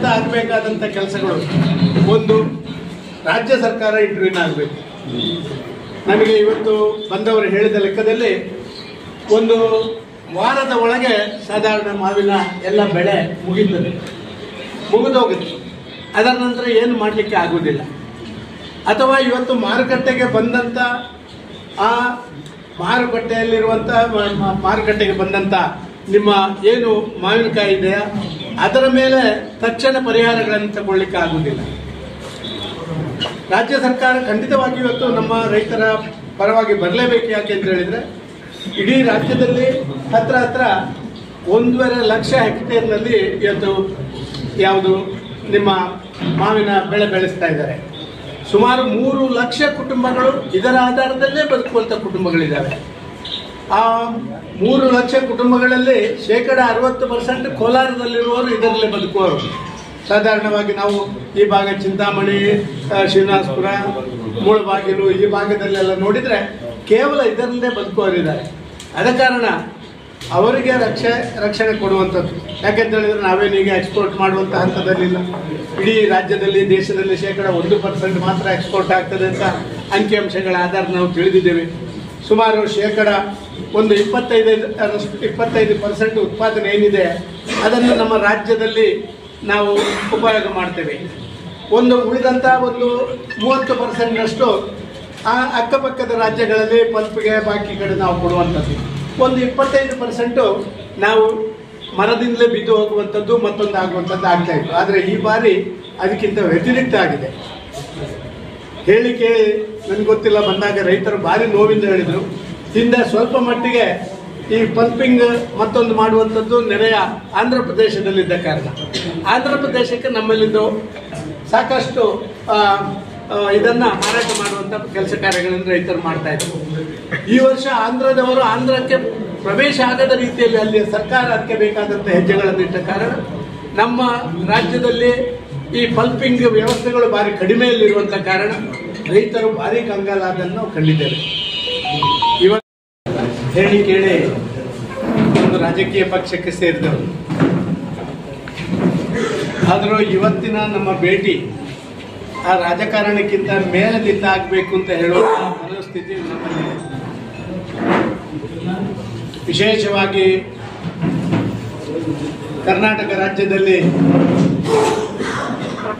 ಹಂತ ಆಗಬೇಕಾದಂಥ ಕೆಲಸಗಳು, ಒಂದು ರಾಜ್ಯ ಸರ್ಕಾರ ಇಂಟರ್ವ್ಯೂನ್ ಆಗಬೇಕು. ನಮಗೆ ಇವತ್ತು ಬಂದವರು ಹೇಳಿದ ಲೆಕ್ಕದಲ್ಲಿ ಒಂದು ವಾರದ ಒಳಗೆ ಸಾಧಾರಣ ಮಾವಿನ ಎಲ್ಲ ಬೆಳೆ ಮುಗಿದೋಗುತ್ತೆ. ಅದರ ನಂತರ ಏನು ಮಾಡಲಿಕ್ಕೆ ಆಗುವುದಿಲ್ಲ. ಅಥವಾ ಇವತ್ತು ಮಾರುಕಟ್ಟೆಗೆ ಬಂದಂಥ ಆ ಮಾರುಕಟ್ಟೆಗೆ ಬಂದಂಥ ನಿಮ್ಮ ಏನು ಮಾವಿನಕಾಯಿ ಇದೆಯಾ ಅದರ ಮೇಲೆ ತಕ್ಷಣ ಪರಿಹಾರಗಳನ್ನು ತಗೊಳ್ಳಿಕ್ಕೆ ಆಗುವುದಿಲ್ಲ. ರಾಜ್ಯ ಸರ್ಕಾರ ಖಂಡಿತವಾಗಿ ಇವತ್ತು ನಮ್ಮ ರೈತರ ಪರವಾಗಿ ಬರಲೇಬೇಕು. ಯಾಕೆ ಅಂತ ಹೇಳಿದ್ರೆ ಇಡೀ ರಾಜ್ಯದಲ್ಲಿ ಹತ್ರ 1.5 ಲಕ್ಷ ಹೆಕ್ಟೇರ್ನಲ್ಲಿ ಇವತ್ತು ಯಾವುದು ನಿಮ್ಮ ಮಾವಿನ ಬೆಳೆ ಬೆಳೆಸ್ತಾ ಇದ್ದಾರೆ. ಸುಮಾರು 3 ಲಕ್ಷ ಕುಟುಂಬಗಳು ಇದರ ಆಧಾರದಲ್ಲೇ ಬದುಕುವಂಥ ಕುಟುಂಬಗಳಿದ್ದಾವೆ. ಆ 3 ಲಕ್ಷ ಕುಟುಂಬಗಳಲ್ಲಿ 60% ಕೋಲಾರದಲ್ಲಿರುವವರು ಇದರಲ್ಲೇ ಬದುಕುವವರು. ಸಾಧಾರಣವಾಗಿ ನಾವು ಈ ಭಾಗ ಚಿಂತಾಮಣಿ, ಶ್ರೀನಿವಾಸಪುರ, ಮೂಳಬಾಗಿಲು ಈ ಭಾಗದಲ್ಲೆಲ್ಲ ನೋಡಿದರೆ ಕೇವಲ ಇದರಲ್ಲೇ ಬದುಕುವವರಿದ್ದಾರೆ. ಆದ ಕಾರಣ ಅವರಿಗೆ ರಕ್ಷಣೆ ಕೊಡುವಂಥದ್ದು. ಯಾಕೆಂತ ಹೇಳಿದ್ರೆ ನಾವೇನೀಗ ಎಕ್ಸ್ಪೋರ್ಟ್ ಮಾಡುವಂಥ ಹಂತದಲ್ಲಿಲ್ಲ. ಇಡೀ ರಾಜ್ಯದಲ್ಲಿ ದೇಶದಲ್ಲಿ 1% ಮಾತ್ರ ಎಕ್ಸ್ಪೋರ್ಟ್ ಆಗ್ತದೆ ಅಂತ ಅಂಕಿಅಂಶಗಳ ಆಧಾರ ನಾವು ತಿಳಿದಿದ್ದೇವೆ. ಸುಮಾರು 25% ಉತ್ಪಾದನೆ ಏನಿದೆ ಅದನ್ನು ನಮ್ಮ ರಾಜ್ಯದಲ್ಲಿ ನಾವು ಉಪಯೋಗ ಮಾಡ್ತೇವೆ. ಉಳಿದಂಥ 30%ನಷ್ಟು ಆ ಅಕ್ಕಪಕ್ಕದ ರಾಜ್ಯಗಳಲ್ಲಿ ಪಲ್ಪ್ಗೆ ಬಾಕಿ ಕಡೆ ನಾವು ಕೊಡುವಂಥದ್ದು. 25% ನಾವು ಮರದಿಂದಲೇ ಬಿದ್ದು ಹೋಗುವಂಥದ್ದು, ಮತ್ತೊಂದು ಆಗುವಂಥದ್ದು ಆಗ್ತಾ ಇತ್ತು. ಆದರೆ ಈ ಬಾರಿ ಅದಕ್ಕಿಂತ ವ್ಯತಿರಿಕ್ತ ಆಗಿದೆ. ಹೇಳಿಕೆ ನನಗೆ ಗೊತ್ತಿಲ್ಲ, ಬಂದಾಗ ರೈತರು ಭಾರಿ ನೋವಿಂದ ಹೇಳಿದರು. ಹಿಂದೆ ಸ್ವಲ್ಪ ಮಟ್ಟಿಗೆ ಈ ಪಂಪಿಂಗ್ ಮತ್ತೊಂದು ಮಾಡುವಂಥದ್ದು ನೆರೆಯ ಆಂಧ್ರ ಪ್ರದೇಶದಲ್ಲಿದ್ದ ಕಾರಣ ಆಂಧ್ರ ಪ್ರದೇಶಕ್ಕೆ ನಮ್ಮಲ್ಲಿಂದ ಸಾಕಷ್ಟು ಇದನ್ನು ಮಾರಾಟ ಮಾಡುವಂಥ ಕೆಲಸ ಕಾರ್ಯಗಳನ್ನು ರೈತರು ಮಾಡ್ತಾ ಇದ್ರು. ಈ ವರ್ಷ ಆಂಧ್ರಕ್ಕೆ ಪ್ರವೇಶ ಆಗದ ರೀತಿಯಲ್ಲಿ ಅಲ್ಲಿ ಸರ್ಕಾರ ಅದಕ್ಕೆ ಬೇಕಾದಂಥ ಹೆಜ್ಜೆಗಳನ್ನು ಇಟ್ಟ ಕಾರಣ ನಮ್ಮ ರಾಜ್ಯದಲ್ಲಿ ಈ ಪಲ್ಪಿಂಗ್ ವ್ಯವಸ್ಥೆಗಳು ಭಾರಿ ಕಡಿಮೆಯಲ್ಲಿರುವಂಥ ಕಾರಣ ರೈತರು ಭಾರಿ ಕಂಗಾಲಾದನ್ನು ನಾವು ಕಂಡಿದ್ದೇವೆ. ಇವತ್ತು ಹೇಳಿ ಕೇಳಿ ಒಂದು ರಾಜಕೀಯ ಪಕ್ಷಕ್ಕೆ ಸೇರಿದವರು. ಆದರೂ ಇವತ್ತಿನ ನಮ್ಮ ಭೇಟಿ ಆ ರಾಜಕಾರಣಕ್ಕಿಂತ ಮೇಲದಿಂದ ಆಗಬೇಕು ಅಂತ ಹೇಳುವ ಮನಸ್ಥಿತಿ ನಮ್ಮಲ್ಲಿದೆ. ವಿಶೇಷವಾಗಿ ಕರ್ನಾಟಕ ರಾಜ್ಯದಲ್ಲಿ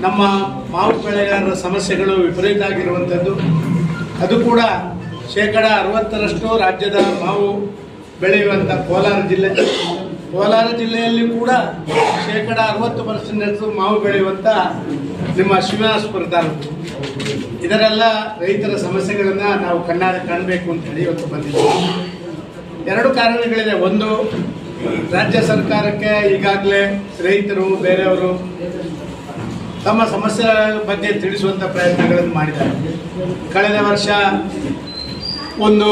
ನಮ್ಮ ಮಾವು ಬೆಳೆಗಾರರ ಸಮಸ್ಯೆಗಳು ವಿಪರೀತ ಆಗಿರುವಂಥದ್ದು. ಅದು ಕೂಡ 60% ರಾಜ್ಯದ ಮಾವು ಬೆಳೆಯುವಂಥ ಕೋಲಾರ ಜಿಲ್ಲೆಯಲ್ಲಿ ಕೂಡ 60% ಮಾವು ಬೆಳೆಯುವಂಥ ನಿಮ್ಮ ಶ್ರೀನಿವಾಸಪುರ ತಾಲೂಕು. ಇದರೆಲ್ಲ ರೈತರ ಸಮಸ್ಯೆಗಳನ್ನು ನಾವು ಕಣ್ಣಾರೆ ಕಾಣಬೇಕು ಅಂತೇಳಿ ಇವತ್ತು ಬಂದಿದ್ದೀವಿ. 2 ಕಾರಣಗಳಿದೆ. ಒಂದು, ರಾಜ್ಯ ಸರ್ಕಾರಕ್ಕೆ ಈಗಾಗಲೇ ರೈತರು ಬೇರೆಯವರು ತಮ್ಮ ಸಮಸ್ಯೆ ಬಗ್ಗೆ ತಿಳಿಸುವಂಥ ಪ್ರಯತ್ನಗಳನ್ನು ಮಾಡಿದ್ದಾರೆ. ಕಳೆದ ವರ್ಷ ಒಂದು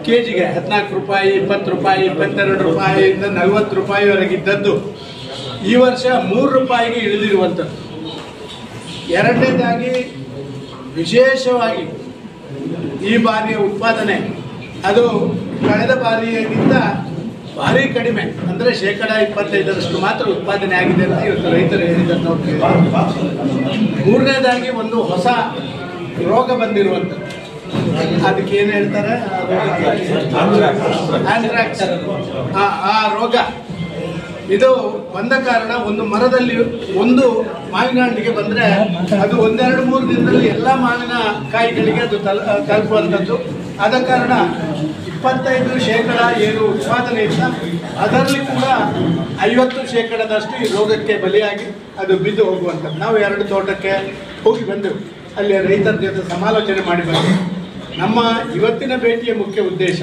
ಕೆಜಿಗೆ 14 ರೂಪಾಯಿ, 20 ರೂಪಾಯಿ, 22 ರೂಪಾಯಿಯಿಂದ 40 ರೂಪಾಯಿವರೆಗಿದ್ದದ್ದು ಈ ವರ್ಷ 3 ರೂಪಾಯಿಗೆ ಇಳಿದಿರುವಂಥದ್ದು. ಎರಡನೇದಾಗಿ ವಿಶೇಷವಾಗಿ ಈ ಬಾರಿಯ ಉತ್ಪಾದನೆ ಅದು ಕಳೆದ ಬಾರಿಗಿಂತ ಭಾರಿ ಕಡಿಮೆ, ಅಂದರೆ 25% ಮಾತ್ರ ಉತ್ಪಾದನೆ ಆಗಿದೆ ಅಂತ ಇವತ್ತು ರೈತರು ಹೇಳಿದ್ದನ್ನು. ಮೂರನೇದಾಗಿ ಒಂದು ಹೊಸ ರೋಗ ಬಂದಿರುವಂಥದ್ದು. ಅದಕ್ಕೆ ಏನು ಹೇಳ್ತಾರೆ, ಆಂಥ್ರಾಕ್ಸ್. ಆ ರೋಗ ಇದು ಬಂದ ಕಾರಣ ಒಂದು ಮರದಲ್ಲಿ ಒಂದು ಮಾವಿನ ಹಣ್ಣಿಗೆ ಬಂದರೆ ಅದು 1-2-3 ದಿನದಲ್ಲಿ ಎಲ್ಲ ಮಾವಿನ ಕಾಯಿಗಳಿಗೆ ಅದು ತಲುಪುವಂಥದ್ದು. ಆದ ಕಾರಣ 25% ಏನು ಉತ್ಪಾದನೆ ಇಲ್ಲ, ಅದರಲ್ಲಿ ಕೂಡ 50% ಈ ರೋಗಕ್ಕೆ ಬಲಿಯಾಗಿ ಅದು ಬಿದ್ದು ಹೋಗುವಂಥದ್ದು. ನಾವು 2 ತೋಟಕ್ಕೆ ಹೋಗಿ ಬಂದೆವು, ಅಲ್ಲಿ ರೈತರ ಜೊತೆ ಸಮಾಲೋಚನೆ ಮಾಡಿ ಬಂದೆವು. ನಮ್ಮ ಇವತ್ತಿನ ಭೇಟಿಯ ಮುಖ್ಯ ಉದ್ದೇಶ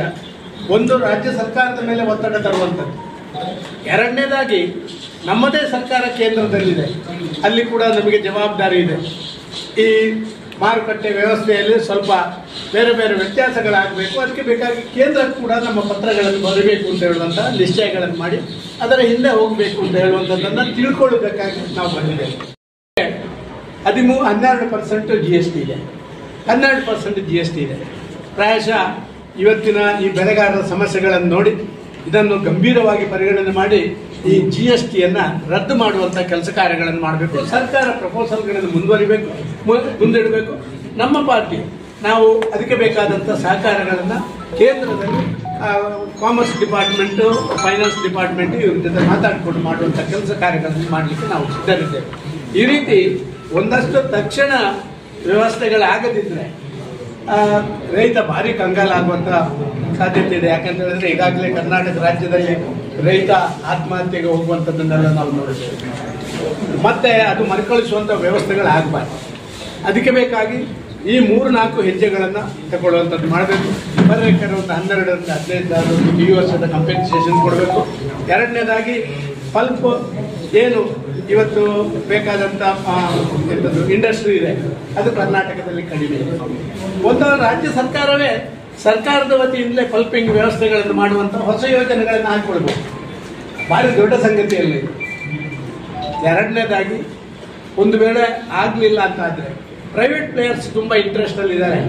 ಒಂದು, ರಾಜ್ಯ ಸರ್ಕಾರದ ಮೇಲೆ ಒತ್ತಡ ತರುವಂಥದ್ದು. ಎರಡನೇದಾಗಿ ನಮ್ಮದೇ ಸರ್ಕಾರ ಕೇಂದ್ರದಲ್ಲಿದೆ, ಅಲ್ಲಿ ಕೂಡ ನಮಗೆ ಜವಾಬ್ದಾರಿ ಇದೆ. ಈ ಮಾರುಕಟ್ಟೆ ವ್ಯವಸ್ಥೆಯಲ್ಲಿ ಸ್ವಲ್ಪ ಬೇರೆ ಬೇರೆ ವ್ಯತ್ಯಾಸಗಳಾಗಬೇಕು, ಅದಕ್ಕೆ ಬೇಕಾಗಿ ಕೇಂದ್ರ ಕೂಡ ನಮ್ಮ ಪತ್ರಗಳನ್ನು ಬರಬೇಕು ಅಂತ ಹೇಳುವಂಥ ನಿಶ್ಚಯಗಳನ್ನು ಮಾಡಿ ಅದರ ಹಿಂದೆ ಹೋಗಬೇಕು ಅಂತ ಹೇಳುವಂಥದ್ದನ್ನು ತಿಳ್ಕೊಳ್ಳಬೇಕಾಗಿ ನಾವು ಬಂದಿದ್ದೇವೆ. 12% GST ಇದೆ, 12% GST ಇದೆ. ಪ್ರಾಯಶಃ ಇವತ್ತಿನ ಈ ಬೆಳೆಗಾರರ ಸಮಸ್ಯೆಗಳನ್ನು ನೋಡಿ ಇದನ್ನು ಗಂಭೀರವಾಗಿ ಪರಿಗಣನೆ ಮಾಡಿ ಈ GSTಯನ್ನು ರದ್ದು ಮಾಡುವಂಥ ಕೆಲಸ ಕಾರ್ಯಗಳನ್ನು ಮಾಡಬೇಕು. ಸರ್ಕಾರ ಪ್ರಪೋಸಲ್ಗಳನ್ನು ಮುಂದಿಡಬೇಕು. ನಮ್ಮ ಪಾರ್ಟಿ ನಾವು ಅದಕ್ಕೆ ಬೇಕಾದಂಥ ಸಹಕಾರಗಳನ್ನು ಕೇಂದ್ರದಲ್ಲಿ ಕಾಮರ್ಸ್ ಡಿಪಾರ್ಟ್ಮೆಂಟು, ಫೈನಾನ್ಸ್ ಡಿಪಾರ್ಟ್ಮೆಂಟು ಇವ್ರ ಜೊತೆ ಮಾತಾಡಿಕೊಂಡು ಮಾಡುವಂಥ ಕೆಲಸ ಕಾರ್ಯಗಳನ್ನು ಮಾಡಲಿಕ್ಕೆ ನಾವು ಸಿದ್ಧರಿದ್ದೇವೆ. ಈ ರೀತಿ ಒಂದಷ್ಟು ತಕ್ಷಣ ವ್ಯವಸ್ಥೆಗಳಾಗದಿದ್ದರೆ ರೈತ ಭಾರಿ ಕಂಗಾಲಾಗುವಂಥ ಸಾಧ್ಯತೆ ಇದೆ. ಯಾಕಂತ ಹೇಳಿದ್ರೆ ಈಗಾಗಲೇ ಕರ್ನಾಟಕ ರಾಜ್ಯದಲ್ಲಿ ರೈತ ಆತ್ಮಹತ್ಯೆಗೆ ಹೋಗುವಂಥದ್ದನ್ನೆಲ್ಲ ನಾವು ನೋಡಿದ್ದೇವೆ. ಮತ್ತೆ ಅದು ಮರುಕಳಿಸುವಂಥ ವ್ಯವಸ್ಥೆಗಳಾಗಬಾರ್ದು. ಅದಕ್ಕೆ ಬೇಕಾಗಿ ಈ 3-4 ಹೆಜ್ಜೆಗಳನ್ನು ತಗೊಳ್ಳುವಂಥದ್ದು ಮಾಡಬೇಕು. ರೈತರಿಗೆ ಒಂದು 12ರಿಂದ 15,000 ಈ ವರ್ಷದ ಕಂಪೆನ್ಸೇಷನ್ ಕೊಡಬೇಕು. ಎರಡನೇದಾಗಿ ಪಲ್ಪ್ ಏನು ಇವತ್ತು ಬೇಕಾದಂಥ ಇಂಡಸ್ಟ್ರಿ ಇದೆ ಅದು ಕರ್ನಾಟಕದಲ್ಲಿ ಕಡಿಮೆ ಇದೆ. ಒಂದು ರಾಜ್ಯ ಸರ್ಕಾರವೇ ಸರ್ಕಾರದ ವತಿಯಿಂದಲೇ ಪಲ್ಪಿಂಗ್ ವ್ಯವಸ್ಥೆಗಳನ್ನು ಮಾಡುವಂಥ ಹೊಸ ಯೋಜನೆಗಳನ್ನು ಹಾಕಿಕೊಳ್ಬೇಕು. ಭಾರಿ ದೊಡ್ಡ ಸಂಗತಿಯಲ್ಲಿ. ಎರಡನೇದಾಗಿ ಒಂದು ವೇಳೆ ಆಗಲಿಲ್ಲ ಅಂತ ಆದರೆ ಪ್ರೈವೇಟ್ ಪ್ಲೇಯರ್ಸ್ ತುಂಬ ಇಂಟ್ರೆಸ್ಟಲ್ಲಿದ್ದಾರೆ.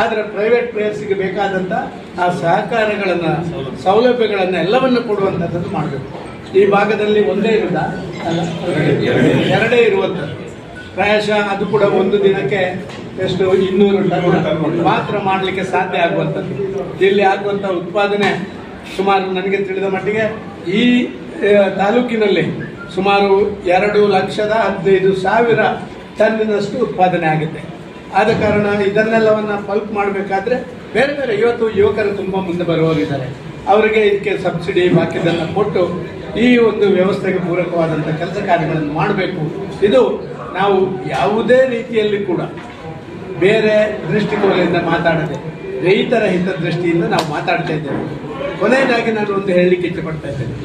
ಆದರೆ ಪ್ರೈವೇಟ್ ಪ್ಲೇಯರ್ಸ್ಗೆ ಬೇಕಾದಂಥ ಆ ಸಹಕಾರಗಳನ್ನು, ಸೌಲಭ್ಯಗಳನ್ನು ಎಲ್ಲವನ್ನು ಕೊಡುವಂಥದ್ದನ್ನು ಮಾಡಬೇಕು. ಈ ಭಾಗದಲ್ಲಿ ಒಂದೇ ಇರುವುದ ಅಲ್ಲ, 2 ಇರುವಂಥದ್ದು. ಪ್ರಾಯಶಃ ಅದು ಕೂಡ ಒಂದು ದಿನಕ್ಕೆ ಎಷ್ಟು 200 ಟನ್ ಮಾತ್ರ ಮಾಡಲಿಕ್ಕೆ ಸಾಧ್ಯ ಆಗುವಂಥದ್ದು. ಇಲ್ಲಿ ಆಗುವಂಥ ಉತ್ಪಾದನೆ ಸುಮಾರು ನನಗೆ ತಿಳಿದ ಮಟ್ಟಿಗೆ ಈ ತಾಲೂಕಿನಲ್ಲಿ ಸುಮಾರು 2,15,000 ಟನ್ನಿನಷ್ಟು ಉತ್ಪಾದನೆ ಆಗುತ್ತೆ. ಆದ ಕಾರಣ ಇದನ್ನೆಲ್ಲವನ್ನು ಪಲ್ಪ್ ಮಾಡಬೇಕಾದ್ರೆ ಬೇರೆ ಬೇರೆ ಇವತ್ತು ಯುವಕರು ತುಂಬ ಮುಂದೆ ಬರುವವರಿದ್ದಾರೆ. ಅವರಿಗೆ ಇದಕ್ಕೆ ಸಬ್ಸಿಡಿ ಬಾಕಿದ್ದನ್ನು ಕೊಟ್ಟು ಈ ಒಂದು ವ್ಯವಸ್ಥೆಗೆ ಪೂರಕವಾದಂಥ ಕೆಲಸ ಕಾರ್ಯಗಳನ್ನು ಮಾಡಬೇಕು. ಇದು ನಾವು ಯಾವುದೇ ರೀತಿಯಲ್ಲಿ ಕೂಡ ಬೇರೆ ದೃಷ್ಟಿಕೋನದಿಂದ ಮಾತಾಡದೆ ರೈತರ ಹಿತದೃಷ್ಟಿಯಿಂದ ನಾವು ಮಾತಾಡ್ತಾ ಇದ್ದೇವೆ. ಕೊನೆಯದಾಗಿ ನಾನು ಒಂದು ಹೇಳಲಿಕ್ಕೆ ಇಷ್ಟಪಡ್ತಾ ಇದ್ದೇನೆ.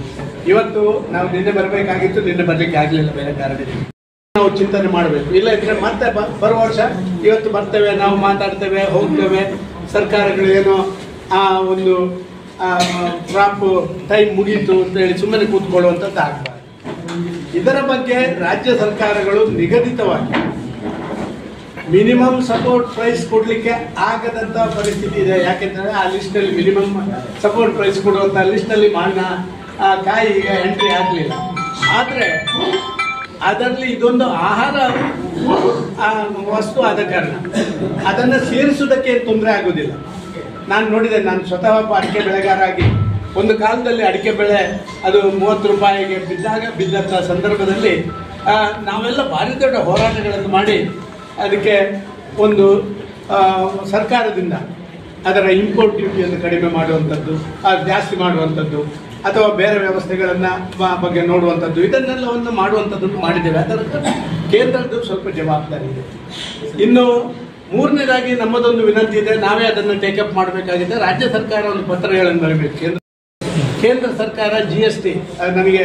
ಇವತ್ತು ನಾವು ನಿನ್ನೆ ಬರಬೇಕಾಗಿತ್ತು, ನಿನ್ನೆ ಬರಲಿಕ್ಕೆ ಆಗಲಿಲ್ಲ, ಬೇರೆ ಕಾರಣದಿಂದ ನಾವು ಚಿಂತನೆ ಮಾಡಬೇಕು. ಇಲ್ಲ ಇದ್ರೆ ಮತ್ತೆ ಬರುವ ವರ್ಷ ಇವತ್ತು ಬರ್ತೇವೆ, ನಾವು ಮಾತಾಡ್ತೇವೆ, ಹೋಗ್ತೇವೆ, ಸರ್ಕಾರಗಳು ಏನೋ ಆ ಒಂದು ಕ್ರಾಪ್ ಟೈಮ್ ಮುಗೀತು ಅಂತ ಹೇಳಿ ಸುಮ್ಮನೆ ಕೂತ್ಕೊಳ್ಳುವಂಥದ್ದು ಆಗಬಾರ್ದು. ಇದರ ಬಗ್ಗೆ ರಾಜ್ಯ ಸರ್ಕಾರಗಳು ನಿಗದಿತವಾಗಿ ಮಿನಿಮಮ್ ಸಪೋರ್ಟ್ ಪ್ರೈಸ್ ಕೊಡಲಿಕ್ಕೆ ಆಗದಂಥ ಪರಿಸ್ಥಿತಿ ಇದೆ. ಯಾಕೆಂದರೆ ಆ ಲಿಸ್ಟಲ್ಲಿ ಮಿನಿಮಮ್ ಸಪೋರ್ಟ್ ಪ್ರೈಸ್ ಕೊಡುವಂಥ ಲಿಸ್ಟಲ್ಲಿ ಮಾವಿನ ಕಾಯಿ ಈಗ ಎಂಟ್ರಿ ಆಗಲಿಲ್ಲ. ಆದರೆ ಅದರಲ್ಲಿ ಇದೊಂದು ಆಹಾರ ವಸ್ತು ಆದ ಕಾರಣ ಅದನ್ನು ಸೇರಿಸುವುದಕ್ಕೆ ತೊಂದರೆ ಆಗುವುದಿಲ್ಲ. ನಾನು ನೋಡಿದೆ, ನಾನು ಸ್ವತಃ ಅಡಿಕೆ ಬೆಳೆಗಾರಾಗಿ ಒಂದು ಕಾಲದಲ್ಲಿ ಅಡಿಕೆ ಬೆಳೆ ಅದು 30 ರೂಪಾಯಿಗೆ ಬಿದ್ದಂಥ ಸಂದರ್ಭದಲ್ಲಿ ನಾವೆಲ್ಲ ಭಾರಿ ದೊಡ್ಡ ಹೋರಾಟಗಳನ್ನು ಮಾಡಿ ಅದಕ್ಕೆ ಒಂದು ಸರ್ಕಾರದಿಂದ ಅದರ ಇಂಪೋರ್ಟ್ ಡ್ಯೂಟಿಯನ್ನು ಕಡಿಮೆ ಮಾಡುವಂಥದ್ದು, ಜಾಸ್ತಿ ಮಾಡುವಂಥದ್ದು, ಅಥವಾ ಬೇರೆ ವ್ಯವಸ್ಥೆಗಳನ್ನು ಬಗ್ಗೆ ನೋಡುವಂಥದ್ದು, ಇದನ್ನೆಲ್ಲವನ್ನು ಮಾಡುವಂಥದ್ದನ್ನು ಮಾಡಿದ್ದೇವೆ. ಅದರ ಕೇಂದ್ರದ್ದು ಸ್ವಲ್ಪ ಜವಾಬ್ದಾರಿ ಇದೆ. ಇನ್ನು ಮೂರನೇದಾಗಿ ನಮ್ಮದೊಂದು ವಿನಂತಿ ಇದೆ, ನಾವೇ ಅದನ್ನು ಟೇಕಪ್ ಮಾಡಬೇಕಾಗಿದೆ. ರಾಜ್ಯ ಸರ್ಕಾರ ಒಂದು ಪತ್ರಗಳನ್ನು ಬರಬೇಕು. ಕೇಂದ್ರ ಸರ್ಕಾರ GST ನನಗೆ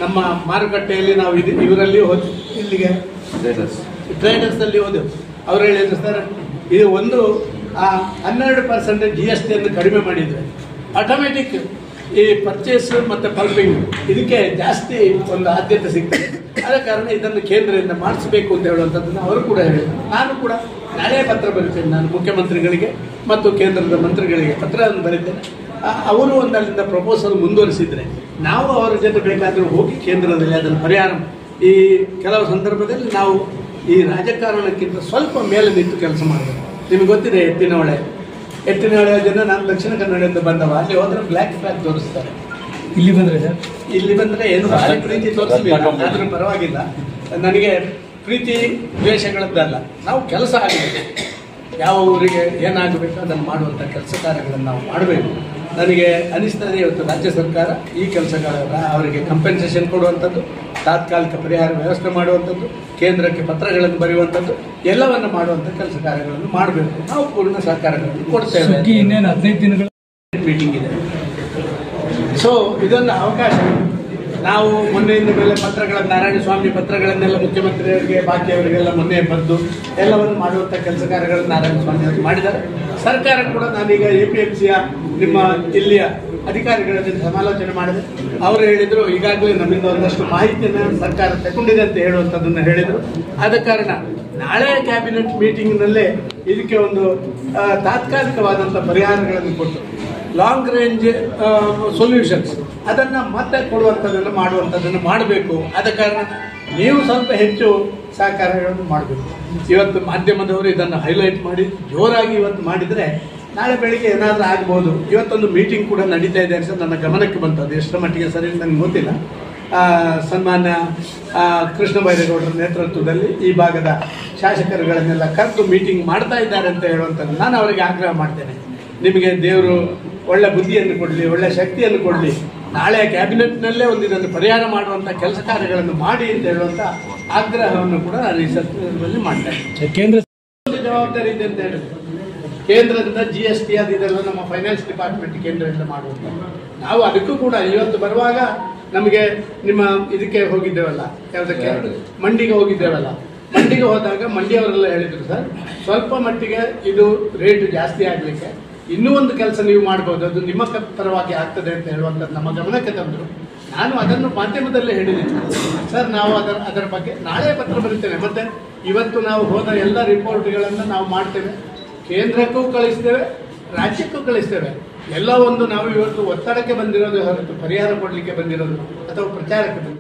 ನಮ್ಮ ಮಾರುಕಟ್ಟೆಯಲ್ಲಿ ನಾವು ಇವರಲ್ಲಿ ಇಲ್ಲಿಗೆ ಟ್ರೇಡರ್ಸಲ್ಲಿ ಹೋದೆವು. ಅವರು ಹೇಳಿದ್ರು, ಸರ್ ಇದು ಒಂದು 12% GSTಯನ್ನು ಕಡಿಮೆ ಮಾಡಿದರೆ ಆಟೋಮೆಟಿಕ್ ಈ ಪರ್ಚೇಸ್ ಮತ್ತು ಪಲ್ಪಿಂಗ್ ಇದಕ್ಕೆ ಜಾಸ್ತಿ ಒಂದು ಆದ್ಯತೆ ಸಿಗ್ತದೆ. ಆದ ಕಾರಣ ಇದನ್ನು ಕೇಂದ್ರದಿಂದ ಮಾಡಿಸಬೇಕು ಅಂತ ಹೇಳುವಂಥದ್ದನ್ನು ಅವರು ಕೂಡ ಹೇಳಿದರು. ನಾನು ಕೂಡ ನಾಳೆ ಪತ್ರ ಬರೀತೇನೆ, ನಾನು ಮುಖ್ಯಮಂತ್ರಿಗಳಿಗೆ ಮತ್ತು ಕೇಂದ್ರದ ಮಂತ್ರಿಗಳಿಗೆ ಪತ್ರವನ್ನು ಬರೀತೇನೆ. ಅವರು ಒಂದಲ್ಲಿಂದ ಪ್ರಪೋಸಲ್ ಮುಂದುವರಿಸಿದರೆ ನಾವು ಅವರ ಜೊತೆ ಬೇಕಾದರೂ ಹೋಗಿ ಕೇಂದ್ರದಲ್ಲಿ ಅದನ್ನು ಪರಿಹಾರ. ಈ ಕೆಲವು ಸಂದರ್ಭದಲ್ಲಿ ನಾವು ಈ ರಾಜಕಾರಣಕ್ಕಿಂತ ಸ್ವಲ್ಪ ಮೇಲೆ ನಿಂತು ಕೆಲಸ ಮಾಡಬೇಕು. ನಿಮಗೆ ಗೊತ್ತಿದೆ, ಎತ್ತಿನಹೊಳೆ ಜನ ನಾನು ದಕ್ಷಿಣ ಕನ್ನಡದಿಂದ ಬಂದವ, ಅಲ್ಲಿ ಹೋದ್ರೆ ಬ್ಲ್ಯಾಕ್ ಫ್ಲಾಗ್ ತೋರಿಸ್ತಾರೆ. ಇಲ್ಲಿ ಬಂದರೆ ಏನು ಭಾರಿ ಪ್ರೀತಿ ತೋರಿಸಲಿಲ್ಲ, ಆದರೂ ಪರವಾಗಿಲ್ಲ. ನನಗೆ ಪ್ರೀತಿ ದ್ವೇಷಗಳದ್ದಲ್ಲ, ನಾವು ಕೆಲಸ ಆಗಬೇಕು. ಯಾವ ಊರಿಗೆ ಏನಾಗಬೇಕು ಅದನ್ನು ಮಾಡುವಂಥ ಕೆಲಸ ಕಾರ್ಯಗಳನ್ನು ನಾವು ಮಾಡಬೇಕು. ನನಗೆ ಅನಿಸ್ತದೆ ಇವತ್ತು ರಾಜ್ಯ ಸರ್ಕಾರ ಈ ಕೆಲಸಗಳ ಅವರಿಗೆ ಕಂಪೆನ್ಸೇಷನ್ ಕೊಡುವಂಥದ್ದು, ತಾತ್ಕಾಲಿಕ ಪರಿಹಾರ ವ್ಯವಸ್ಥೆ ಮಾಡುವಂಥದ್ದು, ಕೇಂದ್ರಕ್ಕೆ ಪತ್ರಗಳನ್ನು ಬರೆಯುವಂಥದ್ದು, ಎಲ್ಲವನ್ನು ಮಾಡುವಂಥ ಕೆಲಸ ಕಾರ್ಯಗಳನ್ನು ಮಾಡಬೇಕು. ನಾವು ಪೂರ್ಣ ಸಹಕಾರಗಳನ್ನು ಕೊಡ್ತೇವೆ. ಇನ್ನೇನು 15 ದಿನಗಳ ಮೀಟಿಂಗ್ ಇದೆ. ಸೊ ಇದೊಂದು ಅವಕಾಶ. ನಾವು ಮೊನ್ನೆಯಿಂದ ಮೇಲೆ ಪತ್ರಗಳನ್ನು, ನಾರಾಯಣ ಸ್ವಾಮಿ ಪತ್ರಗಳನ್ನೆಲ್ಲ ಮುಖ್ಯಮಂತ್ರಿಯವರಿಗೆ ಬಾಕಿಯವರಿಗೆಲ್ಲ ಮೊನ್ನೆ ಬರೆದು ಎಲ್ಲವನ್ನು ಮಾಡುವಂಥ ಕೆಲಸ ಕಾರ್ಯಗಳನ್ನು ನಾರಾಯಣ ಸ್ವಾಮಿ ಅವರು ಮಾಡಿದ್ದಾರೆ. ಸರ್ಕಾರ ಕೂಡ ನಾನೀಗ APMCಯ ನಿಮ್ಮ ಇಲ್ಲಿಯ ಅಧಿಕಾರಿಗಳ ಜೊತೆ ಸಮಾಲೋಚನೆ ಮಾಡಿದೆ. ಅವರು ಹೇಳಿದರು, ಈಗಾಗಲೇ ನಮ್ಮಿಂದ ಒಂದಷ್ಟು ಮಾಹಿತಿಯನ್ನು ಸರ್ಕಾರ ತಗೊಂಡಿದೆ ಅಂತ ಹೇಳುವಂಥದ್ದನ್ನು ಹೇಳಿದರು. ಆದ ಕಾರಣ ನಾಳೆ ಕ್ಯಾಬಿನೆಟ್ ಮೀಟಿಂಗ್ನಲ್ಲೇ ಇದಕ್ಕೆ ಒಂದು ತಾತ್ಕಾಲಿಕವಾದಂಥ ಪರಿಹಾರಗಳನ್ನು ಕೊಟ್ಟು ಲಾಂಗ್ ರೇಂಜ್ ಸೊಲ್ಯೂಷನ್ಸ್ ಅದನ್ನು ಮತ್ತೆ ಕೊಡುವಂಥದ್ದನ್ನು ಮಾಡುವಂಥದ್ದನ್ನು ಮಾಡಬೇಕು. ಆದ ಕಾರಣ ನೀವು ಸ್ವಲ್ಪ ಹೆಚ್ಚು ಸಹಕಾರಗಳನ್ನು ಮಾಡಬೇಕು. ಇವತ್ತು ಮಾಧ್ಯಮದವರು ಇದನ್ನು ಹೈಲೈಟ್ ಮಾಡಿ ಜೋರಾಗಿ ಇವತ್ತು ಮಾಡಿದರೆ ನಾಳೆ ಬೆಳಿಗ್ಗೆ ಏನಾದರೂ ಆಗ್ಬೋದು. ಇವತ್ತೊಂದು ಮೀಟಿಂಗ್ ಕೂಡ ನಡೀತಾ ಇದೆ ಅಂತ ನನ್ನ ಗಮನಕ್ಕೆ ಬಂತು. ಅದು ಎಷ್ಟರ ಮಟ್ಟಿಗೆ ಸರಿ ನನಗೆ ಗೊತ್ತಿಲ್ಲ. ಸನ್ಮಾನ್ಯ ಕೃಷ್ಣ ಬೈರೇಗೌಡರ ನೇತೃತ್ವದಲ್ಲಿ ಈ ಭಾಗದ ಶಾಸಕರುಗಳನ್ನೆಲ್ಲ ಕರೆದು ಮೀಟಿಂಗ್ ಮಾಡ್ತಾ ಇದ್ದಾರೆ ಅಂತ ಹೇಳುವಂಥದ್ದು ನಾನು ಅವರಿಗೆ ಆಗ್ರಹ ಮಾಡ್ತೇನೆ. ನಿಮಗೆ ದೇವರು ಒಳ್ಳೆ ಬುದ್ಧಿಯನ್ನು ಕೊಡಲಿ, ಒಳ್ಳೆ ಶಕ್ತಿಯನ್ನು ಕೊಡಲಿ. ನಾಳೆ ಕ್ಯಾಬಿನೆಟ್ನಲ್ಲೇ ಇದನ್ನು ಪರಿಹಾರ ಮಾಡುವಂಥ ಕೆಲಸ ಕಾರ್ಯಗಳನ್ನು ಮಾಡಿ ಅಂತ ಹೇಳುವಂಥ ಆಗ್ರಹವನ್ನು ಕೂಡ ನಾನು ಈ ಸಂದರ್ಭದಲ್ಲಿ ಮಾಡ್ತಾ ಇದ್ದೀನಿ. ಕೇಂದ್ರ ಜವಾಬ್ದಾರಿ ಇದೆ ಅಂತ ಹೇಳಿದ್ರು. ಕೇಂದ್ರದಿಂದ GST ಅದು ಇದೆಲ್ಲ ನಮ್ಮ ಫೈನಾನ್ಸ್ ಡಿಪಾರ್ಟ್ಮೆಂಟ್ ಕೇಂದ್ರದಿಂದ ಮಾಡುವಂಥ ನಾವು ಅದಕ್ಕೂ ಕೂಡ ಇವತ್ತು ಬರುವಾಗ ನಮಗೆ ನಿಮ್ಮ ಇದಕ್ಕೆ ಹೋಗಿದ್ದೇವಲ್ಲ, ಯಾವುದಕ್ಕೆ ಮಂಡಿಗೆ ಹೋಗಿದ್ದೇವಲ್ಲ, ಮಂಡಿಗೆ ಹೋದಾಗ ಮಂಡಿಯವರೆಲ್ಲ ಹೇಳಿದರು ಸರ್ ಸ್ವಲ್ಪ ಮಟ್ಟಿಗೆ ಇದು ರೇಟ್ ಜಾಸ್ತಿ ಆಗಲಿಕ್ಕೆ ಇನ್ನೂ ಒಂದು ಕೆಲಸ ನೀವು ಮಾಡ್ಬೋದು, ಅದು ನಿಮ್ಮ ಪರವಾಗಿ ಆಗ್ತದೆ ಅಂತ ಹೇಳುವಂಥದ್ದು ನಮ್ಮ ಗಮನಕ್ಕೆ ತಂದರು. ನಾನು ಅದನ್ನು ಮಾಧ್ಯಮದಲ್ಲೇ ಹೇಳಿದ್ದೀನಿ ಸರ್. ನಾವು ಅದರ ಬಗ್ಗೆ ನಾಳೆ ಪತ್ರ ಬರೀತೇನೆ. ಮತ್ತು ಇವತ್ತು ನಾವು ಹೋದ ಎಲ್ಲ ರಿಪೋರ್ಟ್ಗಳನ್ನು ನಾವು ಮಾಡ್ತೇವೆ, ಕೇಂದ್ರಕ್ಕೂ ಕಳಿಸ್ತೇವೆ, ರಾಜ್ಯಕ್ಕೂ ಕಳಿಸ್ತೇವೆ. ಎಲ್ಲ ಒಂದು ನಾವು ಇವತ್ತು ಒತ್ತಡಕ್ಕೆ ಬಂದಿರೋದು ಹೊರತು ಪರಿಹಾರ ಕೊಡಲಿಕ್ಕೆ ಬಂದಿರೋದು ಅಥವಾ ಪ್ರಚಾರಕ್ಕೆ ಬಂದಿರೋದು